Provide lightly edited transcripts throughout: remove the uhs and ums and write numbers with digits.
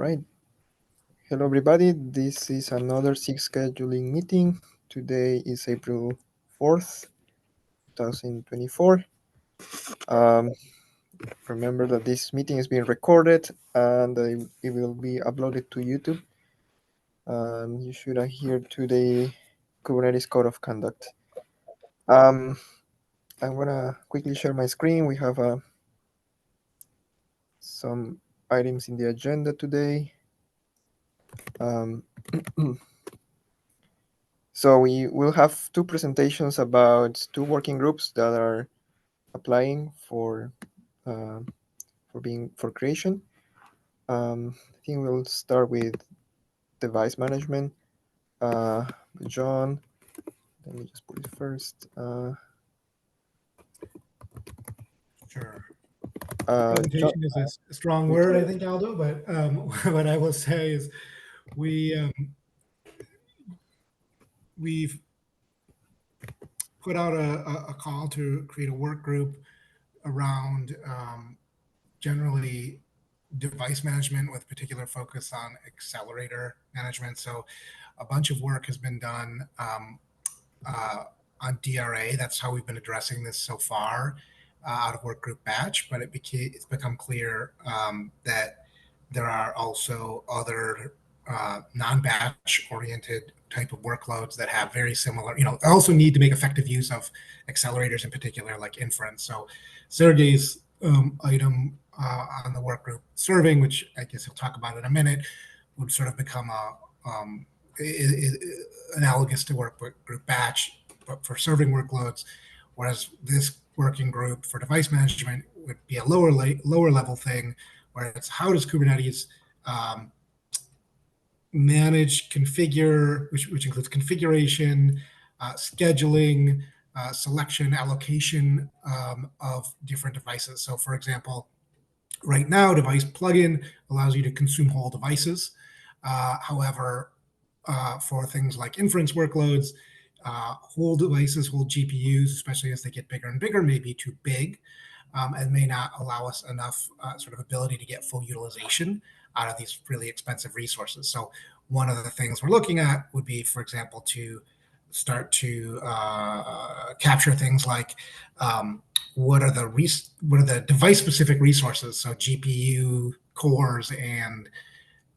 right. Hello, everybody. This is another SIG scheduling meeting. Today is April 4th, 2024. Um, Remember that this meeting is being recorded and it will be uploaded to YouTube. You should adhere to the Kubernetes Code of Conduct. I'm going to quickly share my screen. We have some items in the agenda today. So we will have two presentations about two working groups that are applying for creation. I think we'll start with device management. John, let me just put it first. Sure. Presentation is a strong word, I think, Aldo, but what I will say is we've put out a call to create a work group around generally device management with particular focus on accelerator management. So a bunch of work has been done on DRA. That's how we've been addressing this so far out of work group batch, but it's become clear that there are also other non-batch oriented type of workloads that have very similar, also need to make effective use of accelerators in particular, like inference. So Sergey's item on the work group serving, which I guess he'll talk about in a minute, would sort of become analogous to work group batch, but for serving workloads, whereas this working group for device management would be a lower level thing, where it's how does Kubernetes manage, configure, which includes configuration, scheduling, selection, allocation of different devices. So for example, right now, device plugin allows you to consume whole devices. However, for things like inference workloads, whole devices, whole GPUs, especially as they get bigger and bigger, may be too big and may not allow us enough sort of ability to get full utilization out of these really expensive resources. So one of the things we're looking at would be, for example, to start to capture things like what are the device-specific resources, so GPU cores and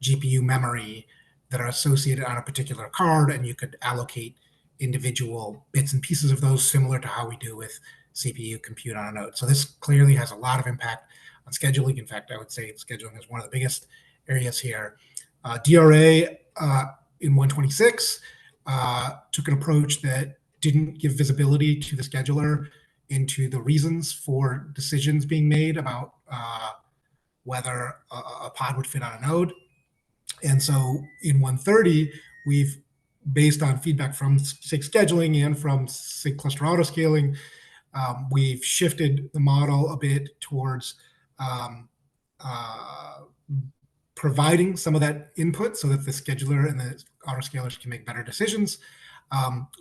GPU memory that are associated on a particular card, and you could allocate individual bits and pieces of those, similar to how we do with CPU compute on a node. So this clearly has a lot of impact on scheduling. In fact, I would say scheduling is one of the biggest areas here. DRA in 126 took an approach that didn't give visibility to the scheduler into the reasons for decisions being made about whether a pod would fit on a node. And so in 130, we've, based on feedback from SIG scheduling and from SIG cluster autoscaling, we've shifted the model a bit towards providing some of that input so that the scheduler and the autoscalers can make better decisions.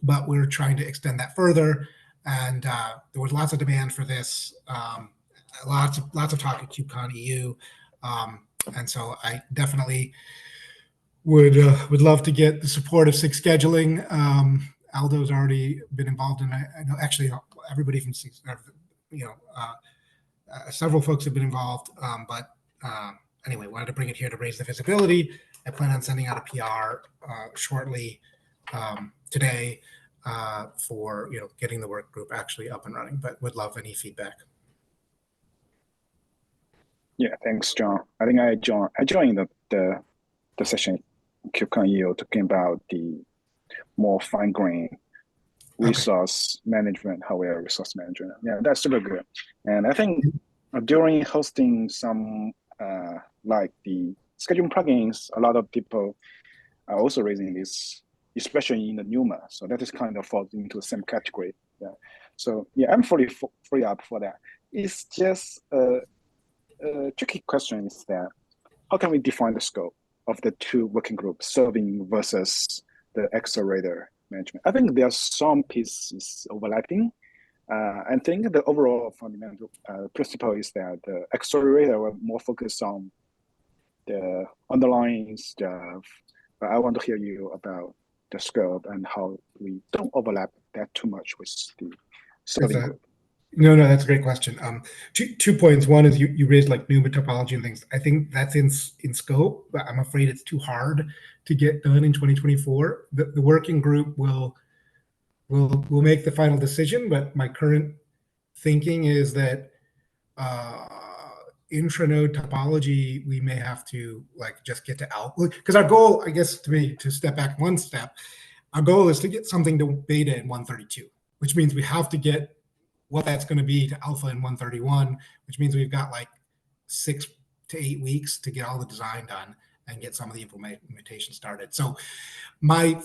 But we're trying to extend that further. And there was lots of demand for this, lots of talk at KubeCon EU. And so I definitely would love to get the support of SIG scheduling. Aldo's already been involved in it. I know actually everybody from SIG, several folks have been involved. But anyway, wanted to bring it here to raise the visibility. I plan on sending out a PR shortly today for getting the work group actually up and running, but would love any feedback. Yeah, thanks, John. I think I joined the session KubeCon EU talking about the more fine-grained resource management, hardware resource management. Yeah, that's super good. And I think during hosting some like the scheduling plugins, a lot of people are also raising this, especially in the NUMA. So that is kind of falls into the same category. Yeah. So yeah, I'm fully up for that. It's just a tricky question is that how can we define the scope of the two working groups, serving versus the accelerator management? I think there are some pieces overlapping. I think the overall fundamental principle is that the accelerator will more focus on the underlying stuff, but I want to hear you about the scope and how we don't overlap that too much with the serving group. No, that's a great question. Two points. One is you raised like NUMA topology and things. I think that's in scope, but I'm afraid it's too hard to get done in 2024. The working group will make the final decision, but my current thinking is that intranode topology we may have to like just get to alpha, because our goal, I guess, to step back one step, our goal is to get something to beta in 132, which means we have to get what that's going to be to alpha in 131, which means we've got like 6 to 8 weeks to get all the design done and get some of the implementation started. So my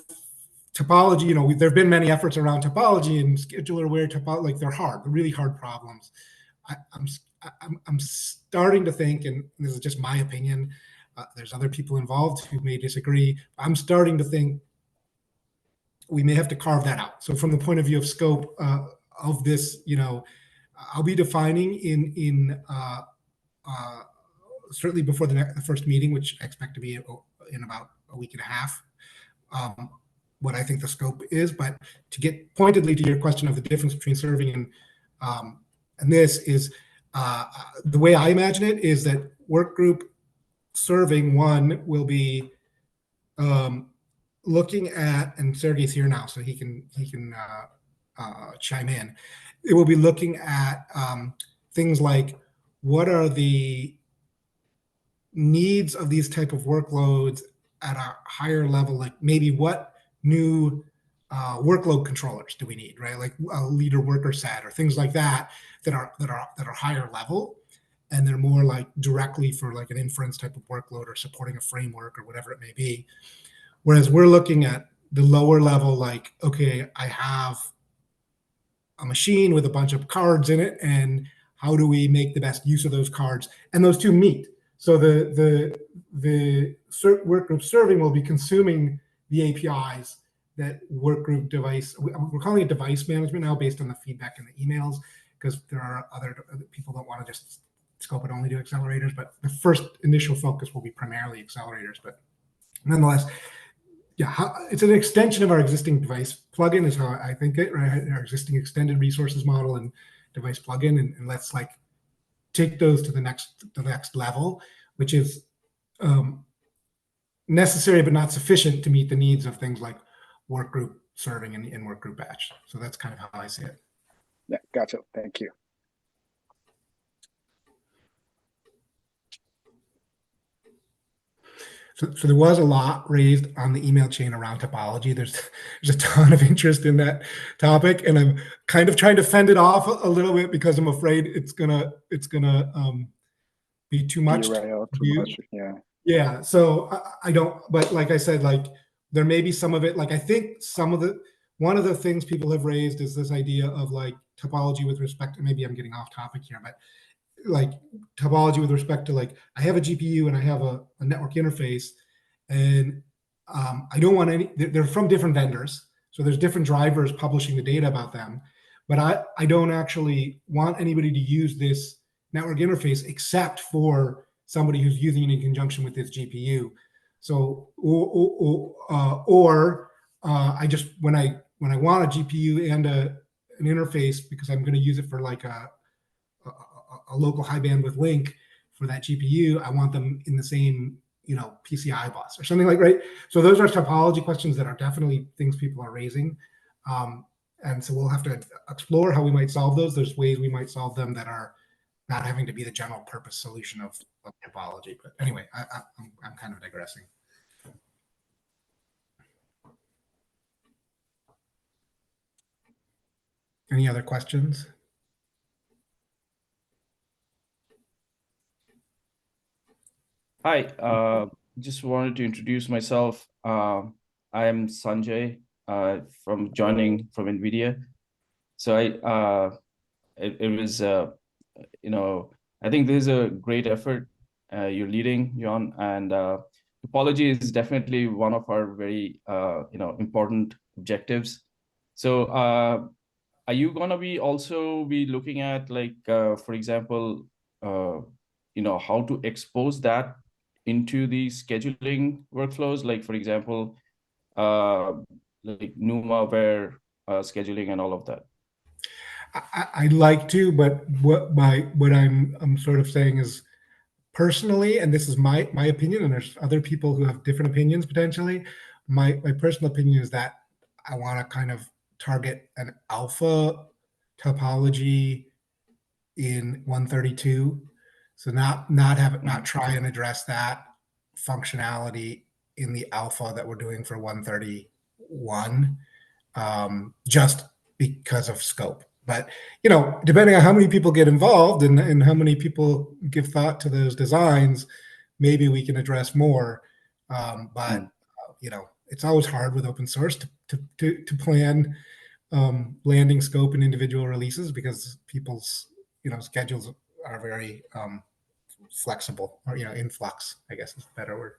topology, there have been many efforts around topology and scheduler-aware topology, like they're hard, they're really hard problems. I'm starting to think, and this is just my opinion, there's other people involved who may disagree. I'm starting to think we may have to carve that out. So from the point of view of scope of this, I'll be defining in certainly before the first meeting, which I expect to be in about a week and a half, what I think the scope is. But to get pointedly to your question of the difference between serving and this is the way I imagine it is that work group serving one will be looking at, and Sergey's here now, so he can chime in. It will be looking at things like what are the needs of these type of workloads at a higher level, like maybe what new workload controllers do we need, right? Like a leader worker set or things like that are higher level, and they're more like directly for like an inference type of workload or supporting a framework or whatever it may be. Whereas we're looking at the lower level, like, okay, I have a machine with a bunch of cards in it, and how do we make the best use of those cards? And those two meet. So the workgroup serving will be consuming the APIs that workgroup device, we're calling it device management now based on the feedback in the emails, because there are other people don't want to just scope it only to accelerators, but the first initial focus will be primarily accelerators. But nonetheless, yeah, it's an extension of our existing device plugin is how I think it, right? Our existing extended resources model and device plugin, and let's like take those to the next level, which is necessary but not sufficient to meet the needs of things like work group serving and work group batch. So that's kind of how I see it. Yeah, gotcha. Thank you. So there was a lot raised on the email chain around topology. There's a ton of interest in that topic, and I'm kind of trying to fend it off a little bit because I'm afraid it's gonna be too much. Derail too much. Yeah. Yeah. So I don't. But like I said, like there may be some of it. Like I think one of the things people have raised is this idea of like topology with respect to, maybe I'm getting off topic here, but like topology with respect to like I have a GPU and I have a network interface, and I don't want any. They're from different vendors, so there's different drivers publishing the data about them, but I don't actually want anybody to use this network interface except for somebody who's using it in conjunction with this GPU. So I just when I want a GPU and an interface because I'm going to use it for like a local high bandwidth link for that GPU, I want them in the same, PCI bus or something like, right? So those are topology questions that are definitely things people are raising. And so we'll have to explore how we might solve those. There's ways we might solve them that are not having to be the general purpose solution of topology. But anyway, I'm kind of digressing. Any other questions? Hi, just wanted to introduce myself. I am Sanjay from joining from NVIDIA. So it was, I think this is a great effort you're leading, John, and topology is definitely one of our very, important objectives. So are you gonna be also be looking at like, for example, how to expose that into the scheduling workflows, like for example, like NUMA-aware scheduling and all of that? I'd like to, but what I'm sort of saying is, personally, and this is my opinion, and there's other people who have different opinions potentially. My personal opinion is that I want to kind of target an alpha topology in 132. So not try and address that functionality in the alpha that we're doing for 131, just because of scope. But depending on how many people get involved and how many people give thought to those designs, maybe we can address more. But it's always hard with open source to plan landing scope and individual releases, because people's schedules are very flexible, or in flux, I guess is a better word.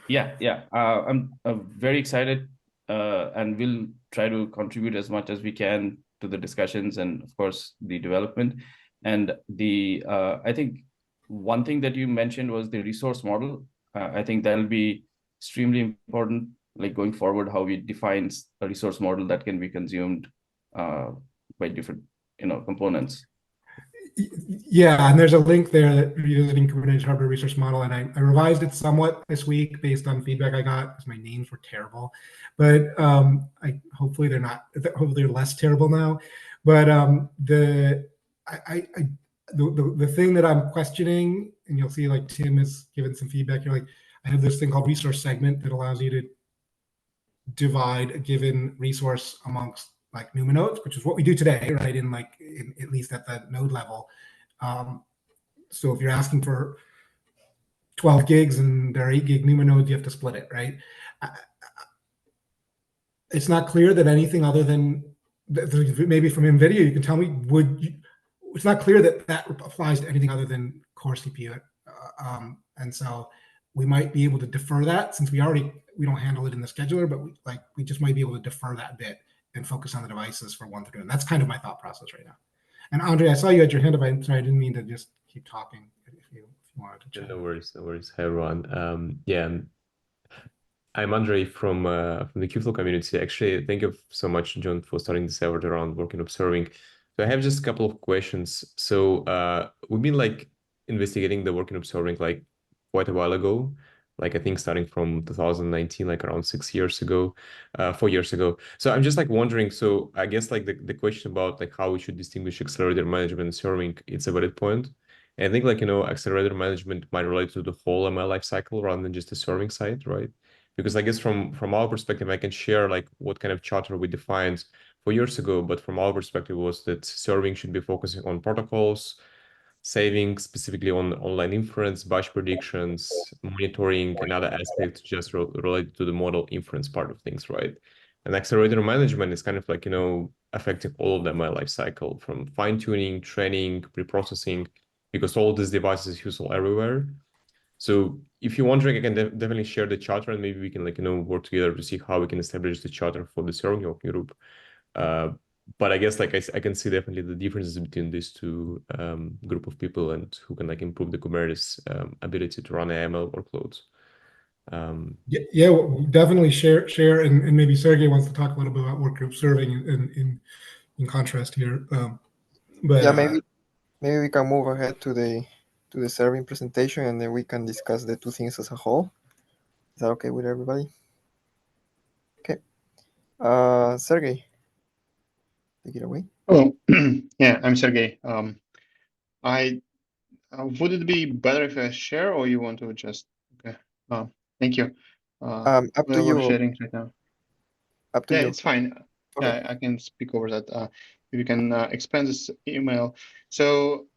Yeah. I'm very excited, and we'll try to contribute as much as we can to the discussions and, of course, the development. And I think one thing that you mentioned was the resource model. I think that'll be extremely important, like going forward, how we define a resource model that can be consumed by different components. Yeah, and there's a link there that revisiting Kubernetes hardware resource model, and I revised it somewhat this week based on feedback I got, because my names were terrible. But hopefully they're less terrible now. But the thing that I'm questioning, and you'll see like Tim has given some feedback. You're like, I have this thing called resource segment that allows you to divide a given resource amongst like NUMA nodes, which is what we do today, right? At least at the node level. So if you're asking for 12 gigs and there are 8 gig NUMA nodes, you have to split it, right? It's not clear that anything other than maybe from NVIDIA, you can tell me, it's not clear that applies to anything other than core CPU. And so we might be able to defer that, since we don't handle it in the scheduler, but we just might be able to defer that bit and focus on the devices for 1 through 2. And that's kind of my thought process right now. And Andre, I saw you had your hand up. I'm sorry, I didn't mean to just keep talking. If you wanted to chat. No worries. Hi, everyone. Yeah, I'm Andre from the Kubeflow community. Actually, thank you so much, John, for starting this effort around working observing. So I have just a couple of questions. So we've been investigating the working observing quite a while ago. I think starting from 2019, around 6 years ago, 4 years ago. So I'm just wondering, so I guess the question about how we should distinguish accelerator management and serving, it's a valid point. And I think accelerator management might relate to the whole ML lifecycle rather than just the serving side, right? Because I guess from our perspective, I can share what kind of charter we defined 4 years ago, but from our perspective was that serving should be focusing on protocols, saving specifically on online inference, batch predictions, monitoring, and other aspects just related to the model inference part of things, right? And accelerator management is kind of affecting all of the ML lifecycle, from fine-tuning, training, preprocessing, because all of these devices are useful everywhere. So if you're wondering, I can definitely share the charter, and maybe we can work together to see how we can establish the charter for the serving working group. But I guess I can see definitely the differences between these two group of people, and who can improve the Kubernetes ability to run AML workloads. Yeah, we'll definitely share, and maybe Sergey wants to talk a little bit about work group serving in contrast here. But yeah, maybe we can move ahead to the serving presentation, and then we can discuss the two things as a whole. Is that okay with everybody? Okay. Sergey, take it away. Oh, yeah, I'm Sergey. Would it be better if I share, or you want to just? Okay. Thank you. Up to you. We're sharing right now. Up to you. It's fine. Okay. Yeah, I can speak over that. If you can expand this email. So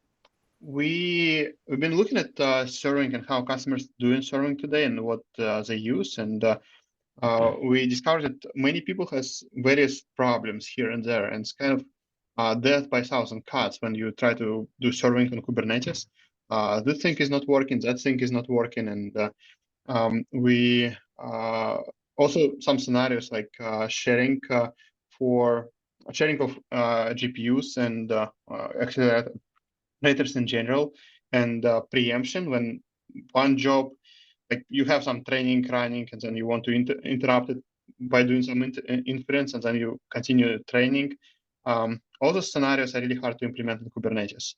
we've been looking at serving and how customers doing serving today and what they use, and we discovered that many people has various problems here and there, and it's kind of death by 1,000 cuts when you try to do serving on Kubernetes. This thing is not working, that thing is not working, and we also some scenarios like sharing of GPUs and accelerators in general, and preemption when one job like you have some training running, and then you want to interrupt it by doing some inference, and then you continue training. All those scenarios are really hard to implement in Kubernetes.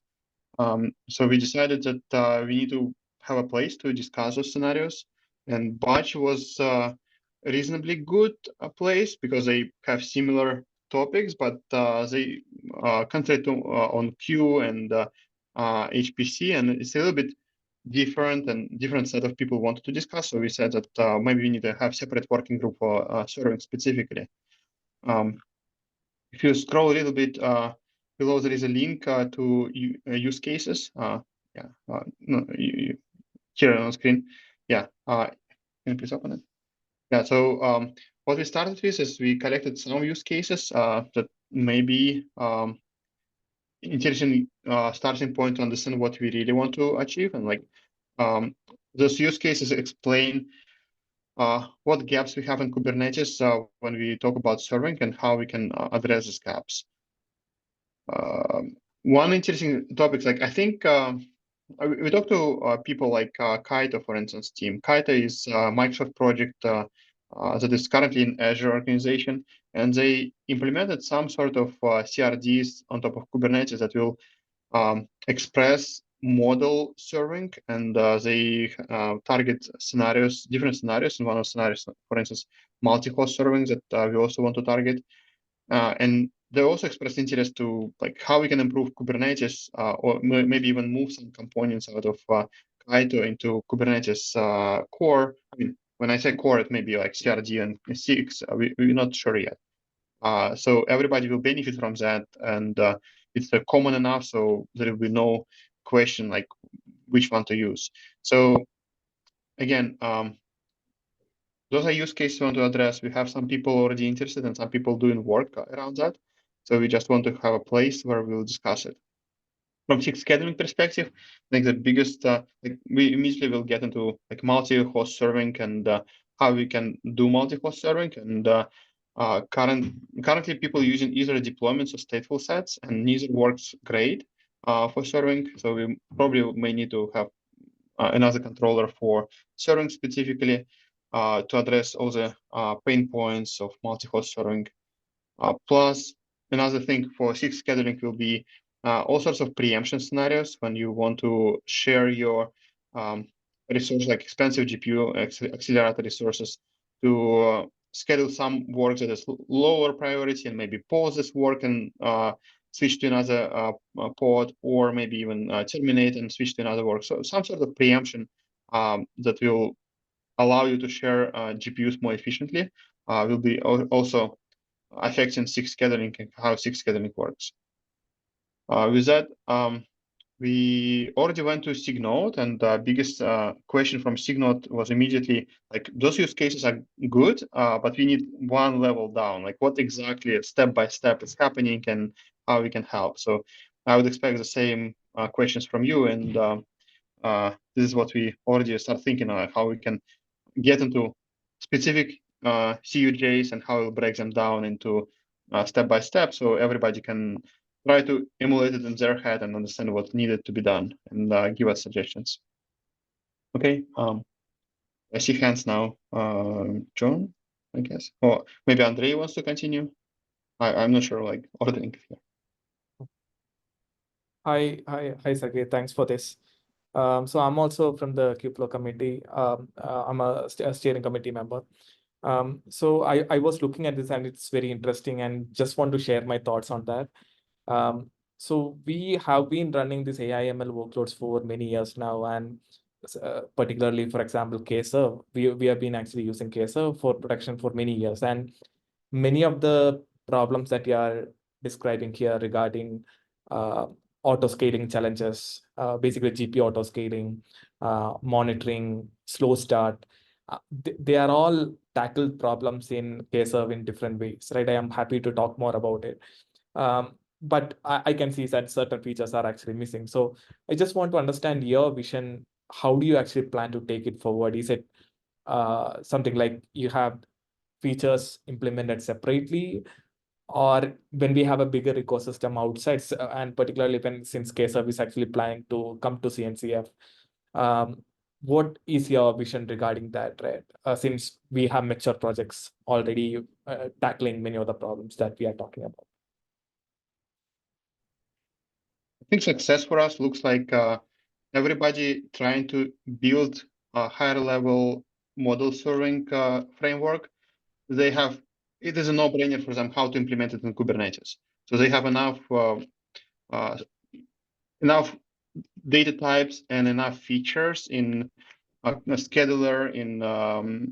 So we decided that we need to have a place to discuss those scenarios, and Batch was a reasonably good place because they have similar topics, but they concentrate on Q and HPC, and it's a little bit different, and different set of people wanted to discuss. So we said that maybe we need to have separate working group for serving specifically. If you scroll a little bit below, there is a link to use cases. No, here on screen. Yeah, can you please open it? Yeah, so what we started with is we collected some use cases that may be interesting starting point to understand what we really want to achieve, and like those use cases explain what gaps we have in Kubernetes when we talk about serving and how we can address these gaps. One interesting topic, like I think we talked to people like Kaito, for instance, team. Kaito is a Microsoft project that is currently in Azure organization, and they implemented some sort of CRDs on top of Kubernetes that will express model serving, and they target scenarios, different scenarios. In one of the scenarios, for instance, multi-host serving that we also want to target. And they also expressed interest to like how we can improve Kubernetes, or maybe even move some components out of Kaito into Kubernetes core. I mean, when I say core, it may be like CRD and SIG. We're not sure yet. So everybody will benefit from that, and it's common enough, so there will be no question like which one to use. So again, those are use cases we want to address. We have some people already interested and some people doing work around that. So we just want to have a place where we'll discuss it. From SIG scheduling perspective, I think the biggest, like we immediately will get into like multi-host serving and how we can do multi-host serving. And currently people using either deployments or stateful sets, and neither works great for serving. So we probably may need to have another controller for serving specifically to address all the pain points of multi-host serving. Plus, another thing for SIG scheduling will be all sorts of preemption scenarios when you want to share your resources, like expensive GPU accelerator resources, to schedule some work that is lower priority and maybe pause this work and switch to another pod, or maybe even terminate and switch to another work. So some sort of preemption that will allow you to share GPUs more efficiently will be also affecting SIG scheduling and how SIG scheduling works. With that, we already went to SIG-Node, and the biggest question from SIG-Node was immediately like, those use cases are good, but we need one level down. Like, what exactly step by step is happening and how we can help. So I would expect the same questions from you, and this is what we already start thinking of, how we can get into specific CUJs and how we'll break them down into step by step, so everybody can try to emulate it in their head and understand what needed to be done, and give us suggestions. Okay, I see hands now. John, I guess, or maybe Andrei wants to continue. I'm not sure, like ordering here. Hi, Sergey. Thanks for this. So I'm also from the Kubeflow committee. I'm a steering committee member. So I was looking at this and it's very interesting, and just want to share my thoughts on that. So we have been running this AI/ML workloads for many years now, and particularly, for example, Kserve, we have been actually using Kserve for production for many years, and many of the problems that you are describing here regarding auto scaling challenges, basically GPU auto scaling, monitoring, slow start, they are all tackled problems in Kserve in different ways, right? I am happy to talk more about it. But I can see that certain features are actually missing. So I just want to understand your vision. How do you actually plan to take it forward? Is it something like you have features implemented separately, or when we have a bigger ecosystem outside, and particularly since Kserve is actually planning to come to CNCF, what is your vision regarding that, right? Since we have mature projects already tackling many of the problems that we are talking about. I think success for us looks like everybody trying to build a higher level model serving framework. It is a no-brainer for them how to implement it in Kubernetes. So they have enough data types and enough features in a scheduler, in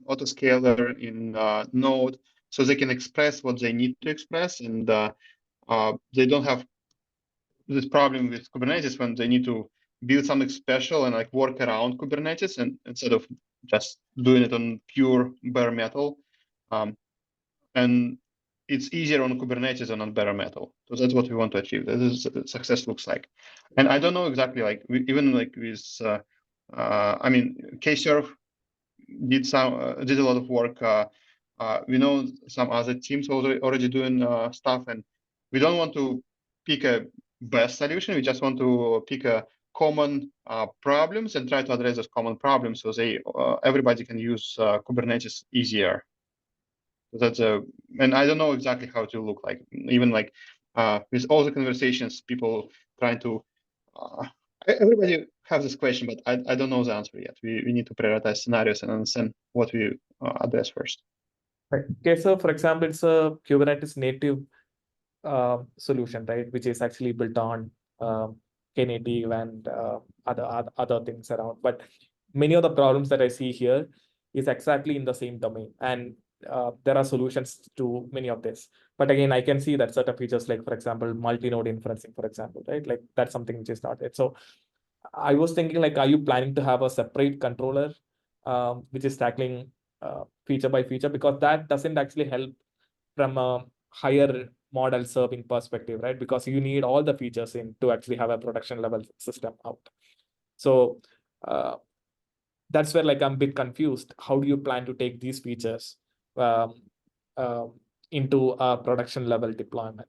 autoscaler, in Node, so they can express what they need to express, and they don't have this problem with Kubernetes when they need to build something special and like work around Kubernetes, and instead of just doing it on pure bare metal. And it's easier on Kubernetes than on bare metal. So that's what we want to achieve. This is what success looks like. And I don't know exactly, like even like with, I mean, Kserve did a lot of work. We know some other teams already doing stuff, and we don't want to pick a best solution. We just want to pick a common problems and try to address those common problems so everybody can use Kubernetes easier. That's and I don't know exactly how it will look like. Even like with all the conversations, people trying to. Everybody has this question, but I don't know the answer yet. We need to prioritize scenarios and understand what we address first. Right. Okay, so for example, it's a Kubernetes native solution, right, which is actually built on Knative and other things around. But many of the problems that I see here is exactly in the same domain, and there are solutions to many of this. But again, I can see that certain features, like for example, multi-node inferencing, for example, right? Like that's something which is not it. So I was thinking, like, are you planning to have a separate controller which is tackling feature by feature? Because that doesn't actually help from a higher model serving perspective, right? Because you need all the features in to actually have a production level system out. So that's where like I'm a bit confused. How do you plan to take these features into a production level deployment?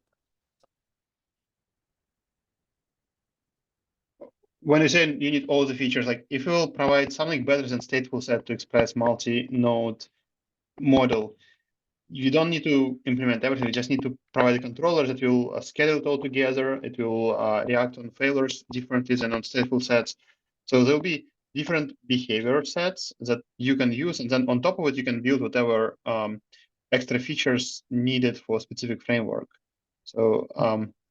When you say you need all the features, like if you will provide something better than stateful set to express multi-node model, you don't need to implement everything. You just need to provide a controller that will schedule it all together. It will react on failures differently than on stateful sets. So there'll be different behavior sets that you can use, and then on top of it, you can build whatever extra features needed for a specific framework. So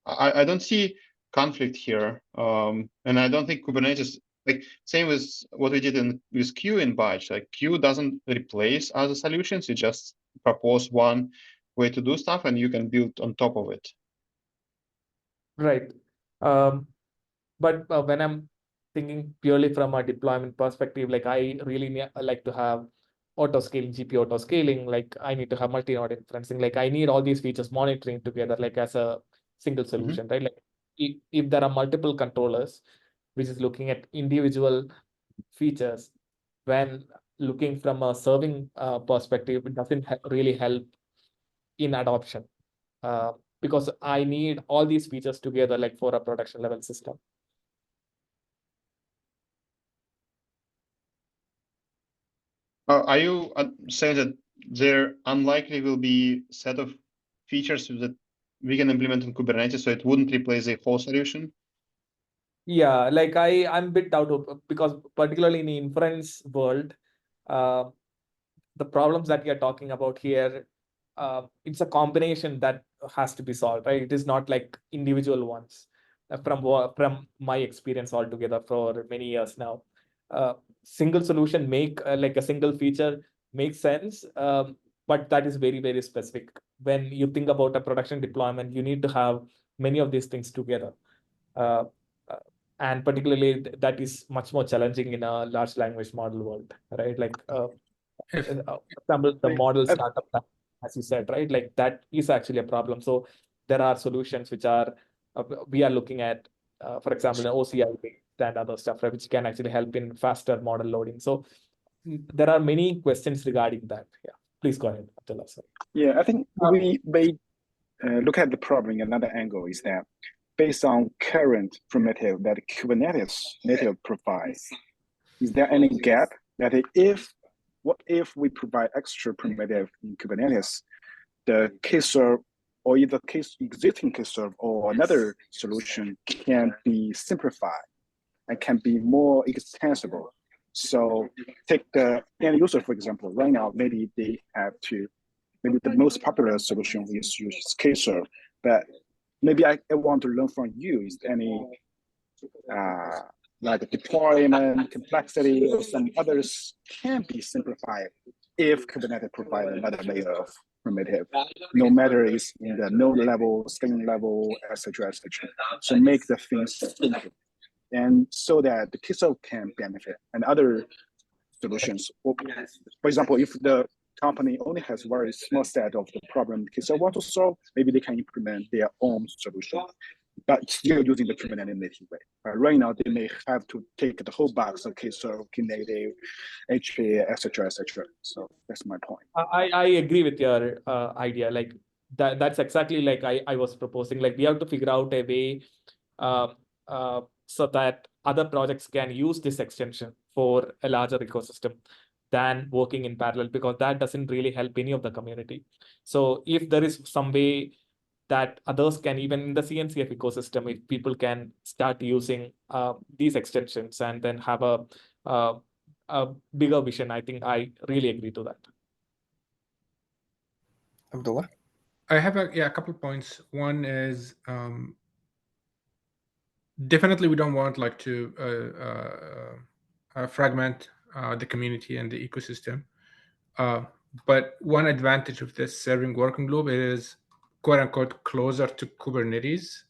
I don't see conflict here, and I don't think Kubernetes, like same with what we did with Q in batch. Like Q doesn't replace other solutions. You just propose one way to do stuff, and you can build on top of it. Right. But when I'm thinking purely from a deployment perspective, like I really like to have auto scaling, GPU auto scaling, like I need to have multi-node inferencing, like I need all these features monitoring together, like as a single solution, right? Like if there are multiple controllers, which is looking at individual features, when looking from a serving perspective, it doesn't really help in adoption because I need all these features together, like for a production level system. Are you saying that there unlikely will be a set of features that we can implement in Kubernetes, so it wouldn't replace a whole solution? Yeah, like I'm a bit out of, because particularly in the inference world, the problems that we are talking about here, it's a combination that has to be solved, right? It is not like individual ones. From my experience altogether for many years now, single solution like a single feature makes sense, but that is very, very specific. When you think about a production deployment, you need to have many of these things together. And particularly that is much more challenging in a large language model world, right? Like, for example, the model startup, as you said, right? Like that is actually a problem. So there are solutions which are we are looking at, for example, an OCI and other stuff, right, which can actually help in faster model loading. So there are many questions regarding that. Yeah, please go ahead, Abdullah. Yeah, I think we may look at the problem in another angle, is that based on current primitive that Kubernetes native provides, is there any gap that what if we provide extra primitive in Kubernetes, the K-serve or either existing K-serve or another solution can be simplified and can be more extensible. So take the end user, for example, right now, maybe they have to, maybe the most popular solution is use K-serve, but maybe I want to learn from you, is there any like deployment complexity or some others can be simplified if Kubernetes provides another layer of primitive, no matter it's in the node level, string level, etc., etc. So make the things simple, and so that the KSO can benefit and other solutions. For example, if the company only has a very small set of the problem KSO want to solve, maybe they can implement their own solution, but still using the Kubernetes native way. Right now, they may have to take the whole box of KSO, Knative, HPA, etc., etc. So that's my point. I agree with your idea. Like that's exactly like I was proposing. Like we have to figure out a way so that other projects can use this extension for a larger ecosystem than working in parallel, because that doesn't really help any of the community. So if there is some way that others can, even in the CNCF ecosystem, if people can start using these extensions and then have a bigger vision, I think I really agree to that. Abdullah? I have a couple of points. One is definitely we don't want like to fragment the community and the ecosystem. But one advantage of this serving working group is quote unquote closer to Kubernetes,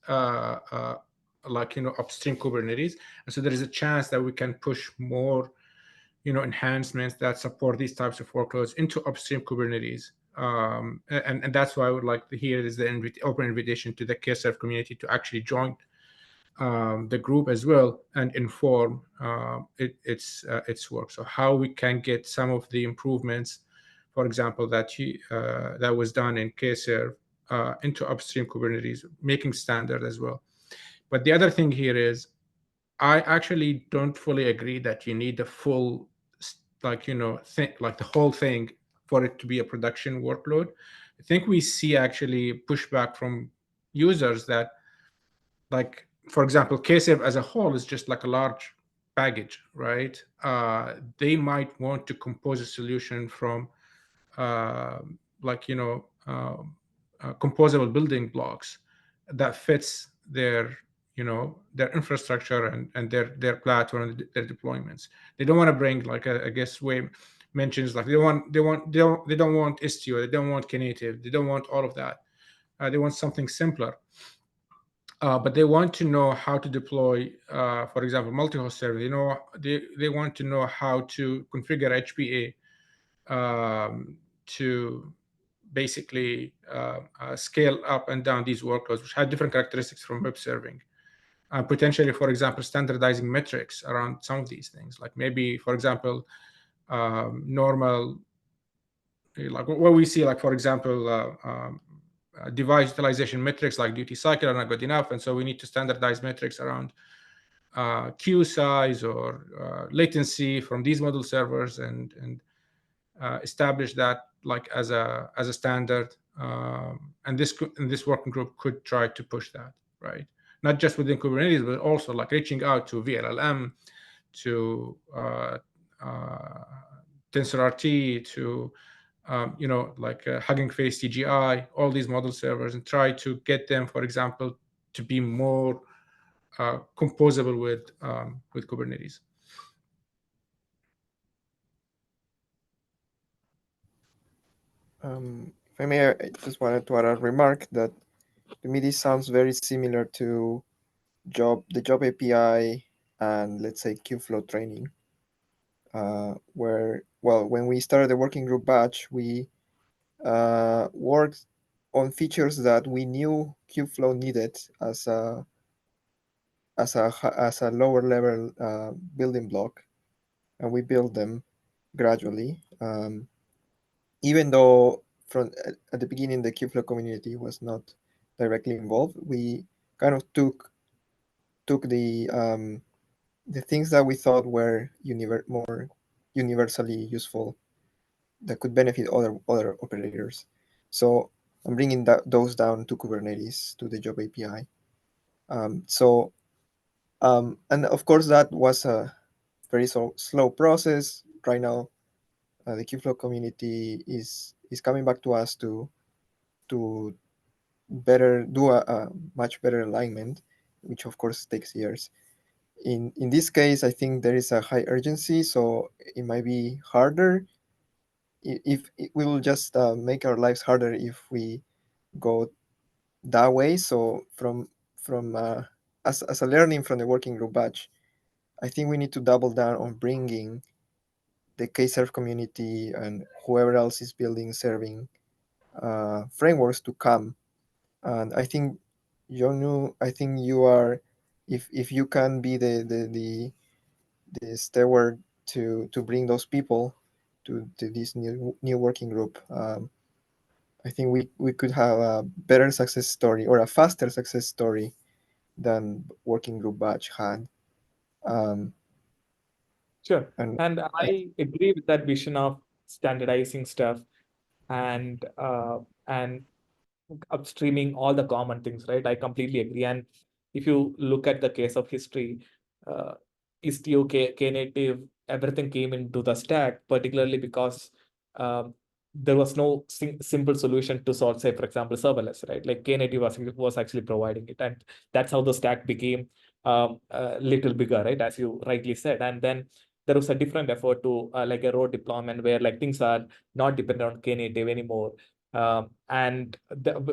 like upstream Kubernetes, and so there is a chance that we can push more enhancements that support these types of workloads into upstream Kubernetes. And that's why I would like to hear is the open invitation to the KServe community to actually join the group as well and inform its work. So how we can get some of the improvements, for example, that was done in KServe into upstream Kubernetes, making standard as well. But the other thing here is, I actually don't fully agree that you need the full, like the whole thing for it to be a production workload. I think we see actually pushback from users that, like, for example, KServe as a whole is just like a large package, right? They might want to compose a solution from composable building blocks that fits their infrastructure and their platform and their deployments. They don't want to bring, like I guess Wei mentions, like they don't want Istio, they don't want Knative, they don't want all of that. They want something simpler. But they want to know how to deploy, for example, multi-host server. They want to know how to configure HPA to basically scale up and down these workloads, which have different characteristics from web serving. Potentially, for example, standardizing metrics around some of these things, like maybe, for example, normal, like what we see, like for example, device utilization metrics like duty cycle are not good enough, and so we need to standardize metrics around queue size or latency from these model servers and establish that like as a standard. And this working group could try to push that, right? Not just within Kubernetes, but also like reaching out to VLLM, to TensorRT, to Hugging Face TGI, all these model servers, and try to get them, for example, to be more composable with Kubernetes. If I may, I just wanted to add a remark that to me this sounds very similar to the job API and let's say Kubeflow training, where, well, when we started the working group batch, we worked on features that we knew Kubeflow needed as a lower level building block, and we built them gradually. Even though at the beginning the Kubeflow community was not directly involved, we kind of took the the things that we thought were more universally useful that could benefit other operators. So I'm bringing those down to Kubernetes, to the job API. And of course, that was a very slow process. Right now, the Kubeflow community is coming back to us to better do a much better alignment, which of course takes years. In this case, I think there is a high urgency, so it might be harder. If we will just make our lives harder if we go that way. So from as a learning from the working group batch, I think we need to double down on bringing the Kserve community and whoever else is building serving frameworks to come. And I think Jonu, I think you are, if you can be the steward to bring those people to this new working group. I think we could have a better success story or a faster success story than working group batch had. Sure. And And I agree with that vision of standardizing stuff and upstreaming all the common things, right? I completely agree. And if you look at the case of history, uh, Istio, Knative, everything came into the stack, particularly because um, there was no simple solution to solve, say, for example, serverless, right? Like Knative was actually providing it. And that's how the stack became a little bigger, right? As you rightly said. And then there was a different effort to like a road deployment where like things are not dependent on Knative anymore. And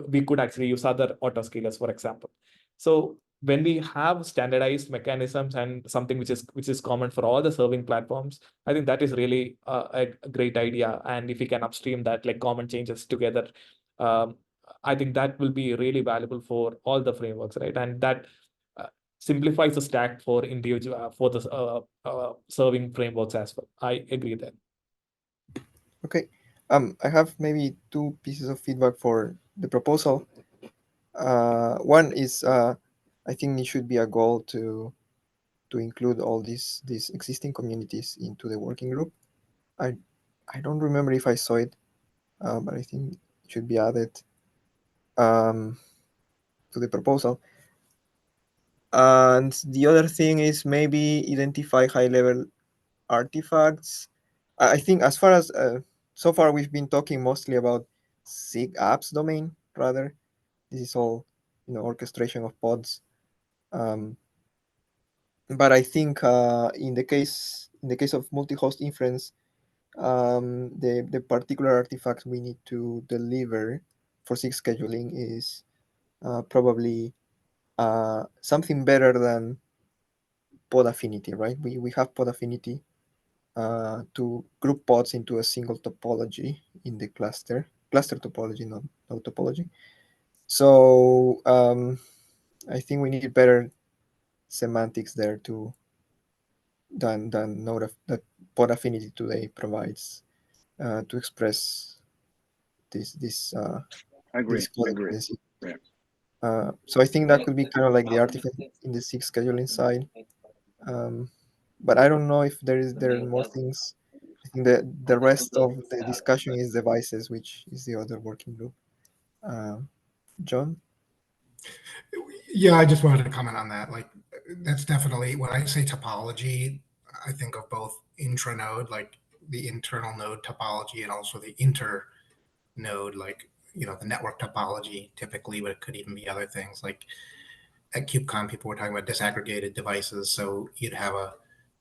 we could actually use other autoscalers, for example. So when we have standardized mechanisms and something which is common for all the serving platforms, I think that is really a great idea. And if we can upstream that like common changes together, um, I think that will be really valuable for all the frameworks, right? And that simplifies the stack for individual for the serving frameworks as well. I agree there. okay, I have maybe two pieces of feedback for the proposal. One is I think it should be a goal to include all these existing communities into the working group. I don't remember if I saw it, but I think it should be added um, to the proposal. And the other thing is maybe identify high-level artifacts. I think as far as so far we've been talking mostly about SIG apps domain rather. This is all orchestration of pods. But I think in the case of multi-host inference, the particular artifact we need to deliver for SIG scheduling is probably something better than pod affinity, right? We have pod affinity to group pods into a single topology in the cluster topology, not node topology. So I think we need better semantics there than node that pod affinity today provides to express this I agree. this pod I agree. dependency. Yeah. So I think that could be kind of like the artifact in the SIG scheduling side. But I don't know if there are more things. I think the rest of the discussion is devices, which is the other working group. John? Yeah, I just wanted to comment on that. Like, that's definitely when I say topology, I think of both intranode, like the internal node topology, and also the inter node, like the network topology typically, but it could even be other things. Like at KubeCon, people were talking about disaggregated devices, so you'd have a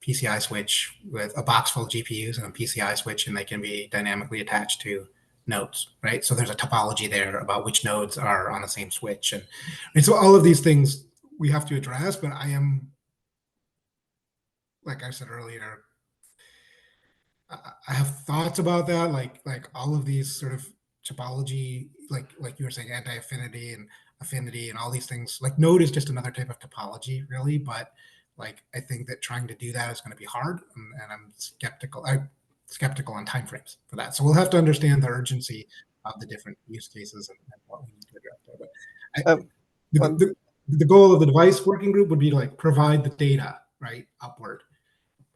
PCI switch with a box full of GPUs and a PCI switch, and they can be dynamically attached to nodes, right? So there's a topology there about which nodes are on the same switch, and so all of these things we have to address. But I am, like I said earlier, I have thoughts about that, like all of these sort of topology, like you were saying, anti-affinity and affinity and all these things. Like node is just another type of topology, really. But like I think that trying to do that is going to be hard, and I'm skeptical. I'm skeptical on timeframes for that. So we'll have to understand the urgency of the different use cases and what we need to address there. But Um, the goal of the device working group would be to like provide the data, right, upward.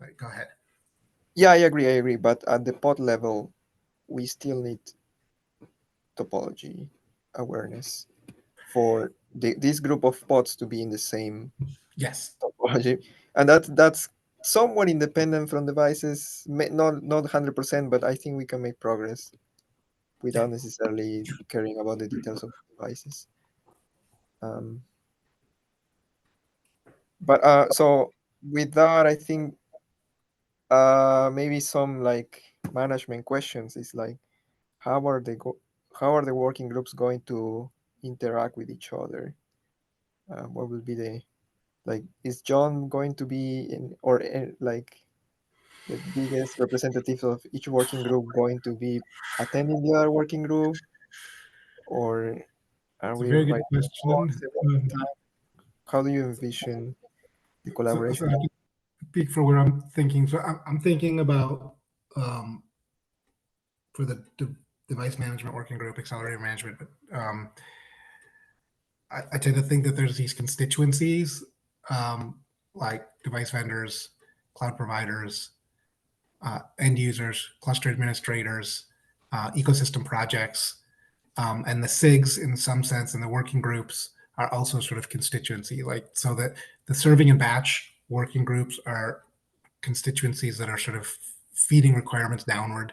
But go ahead. Yeah, I agree. But at the pod level, we still need topology awareness for this group of pods to be in the same Yes. topology, and that's somewhat independent from devices. Not 100%, but I think we can make progress without necessarily caring about the details of devices. But so with that, I think maybe some like management questions is like how are the working groups going to interact with each other? What will be the like? Is John going to be in or like the biggest representative of each working group going to be attending the other working group, or are It's a we very good inviting question. how do you envision the So collaboration? I can speak for where I'm thinking. So I'm thinking about for the device management working group, accelerator management. But I tend to think that there's these constituencies like device vendors, cloud providers, end users, cluster administrators, ecosystem projects, and the SIGs in some sense, and the working groups are also sort of constituency, like so that the serving and batch working groups are constituencies that are sort of feeding requirements downward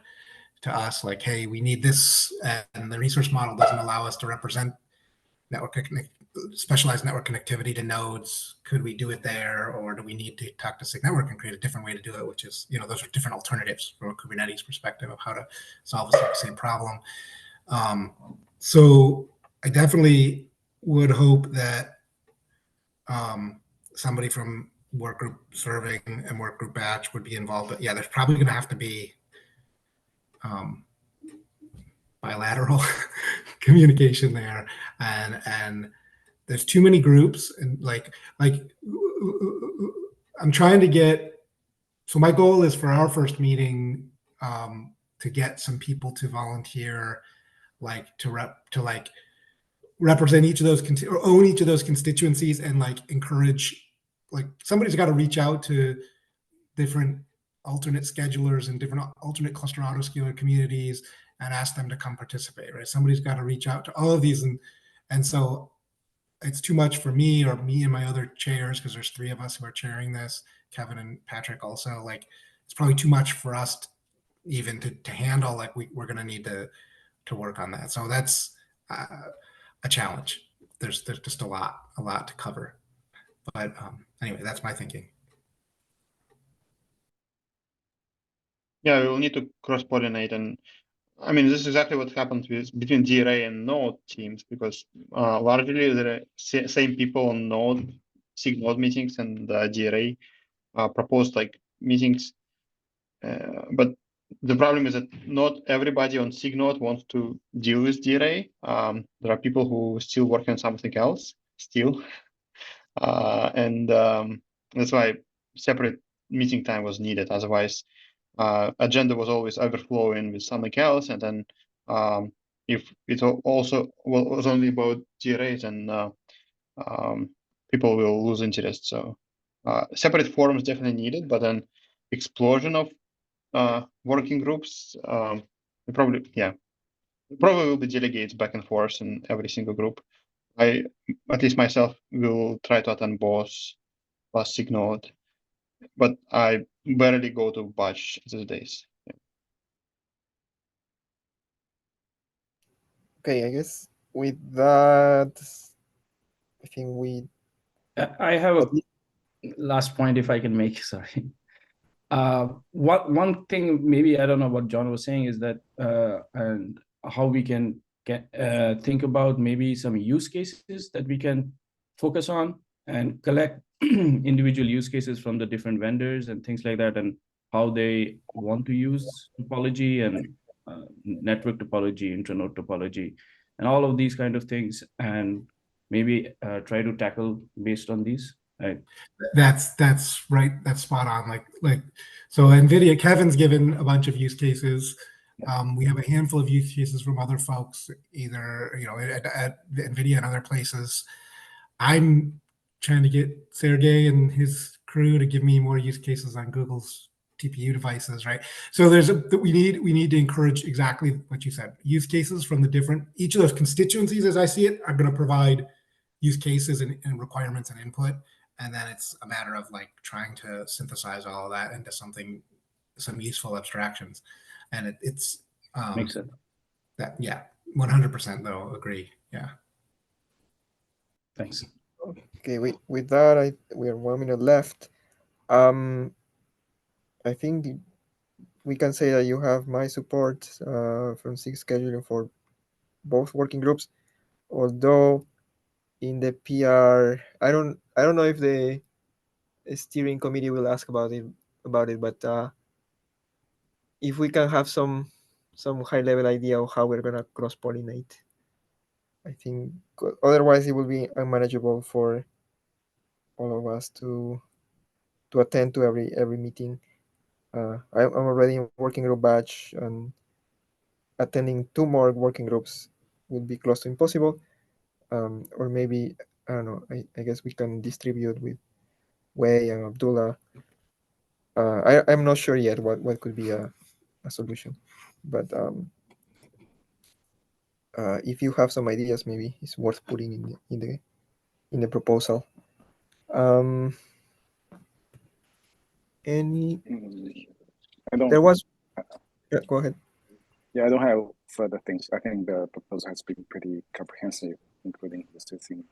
to us, like, hey, we need this, and the resource model doesn't allow us to represent specialized network connectivity to nodes. Could we do it there, or do we need to talk to SIG Network and create a different way to do it? Which is, those are different alternatives from a Kubernetes perspective of how to solve the same problem. So I definitely would hope that somebody from work group serving and work group batch would be involved. But yeah, there's probably going to have to be bilateral communication there, and there's too many groups, and like I'm trying to get. So my goal is for our first meeting to get some people to volunteer, like to represent each of those or own each of those constituencies, and like encourage, like somebody's got to reach out to different alternate schedulers and different alternate cluster autoscaler communities and ask them to come participate, right? Somebody's got to reach out to all of these, and so it's too much for me or me and my other chairs, because there's 3 of us who are chairing this, Kevin and Patrick also, like it's probably too much for us even to handle. Like we're going to need to work on that. So that's a challenge. There's just a lot to cover. But anyway, that's my thinking. Yeah, we will need to cross-pollinate, and I mean, this is exactly what happens between DRA and Node teams, because largely there are same people on Node, SIG Node meetings, and DRA proposed like meetings. But the problem is that not everybody on SIG Node wants to deal with DRA. There are people who still work on something else still. And that's why separate meeting time was needed. Otherwise, agenda was always overflowing with something else. And then if it also was only about DRA, then people will lose interest. So separate forums definitely needed, but then explosion of working groups, probably will be delegates back and forth in every single group. I, at least myself, will try to attend both plus SIG Node, but I barely go to batch these days. Okay, I guess with that, I think we. I have a last point if I can make. Sorry. One thing, maybe I don't know what John was saying, is that and how we can think about maybe some use cases that we can focus on and collect individual use cases from the different vendors and things like that, and how they want to use topology and network topology, intranode topology, and all of these kind of things, and maybe try to tackle based on these. Right. That's right. That's spot on. Like so NVIDIA, Kevin's given a bunch of use cases. We have a handful of use cases from other folks, either at NVIDIA and other places. I'm trying to get Sergey and his crew to give me more use cases on Google's TPU devices, right? So we need to encourage exactly what you said. Use cases from each of those constituencies, as I see it, are going to provide use cases and requirements and input, and then it's a matter of like trying to synthesize all of that into some useful abstractions, and it's Makes sense. that 100% though agree. Yeah. Thanks. Okay, with that, we are 1 minute left. I think we can say that you have my support from SIG scheduling for both working groups. Although in the PR, I don't know if the steering committee will ask about it, but if we can have some high level idea of how we're gonna cross pollinate, I think otherwise it will be unmanageable for all of us to attend to every meeting. I'm already in working group batch, and attending 2 more working groups would be close to impossible. Or maybe, I don't know, I guess we can distribute with Wei and Abdullah. I'm not sure yet what could be a solution, but if you have some ideas, maybe it's worth putting in the proposal. Any? I don't. There was. Yeah, go ahead. Yeah, I don't have further things. I think the proposal has been pretty comprehensive, including listing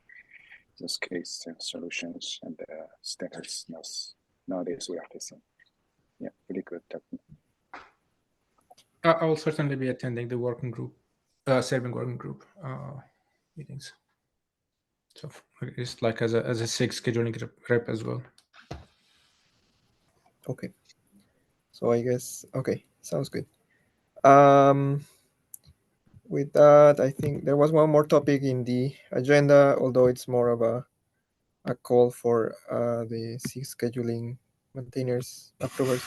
use case and solutions and the status nowadays we are facing. Yeah, pretty good document. I will certainly be attending the working group, serving working group meetings. So it's like as a SIG scheduling rep as well. Okay. So I guess, okay, sounds good. With that, I think there was one more topic in the agenda, although it's more of a call for the SIG scheduling maintainers approvers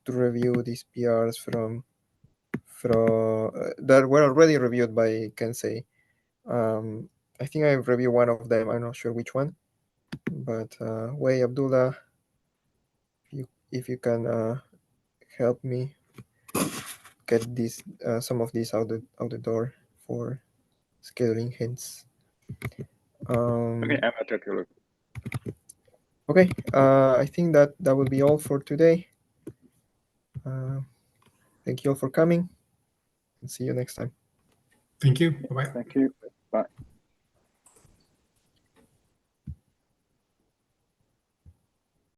to review these PRs from that were already reviewed by Kensei. I think I've reviewed one of them. I'm not sure which one, but Wei, Abdullah, if you can help me get this some of these out the door for scheduling hints. Okay, I'm gonna take a look. Okay, I think that will be all for today. Thank you all for coming, and see you next time. Thank you. Bye-bye. Thank you. Bye.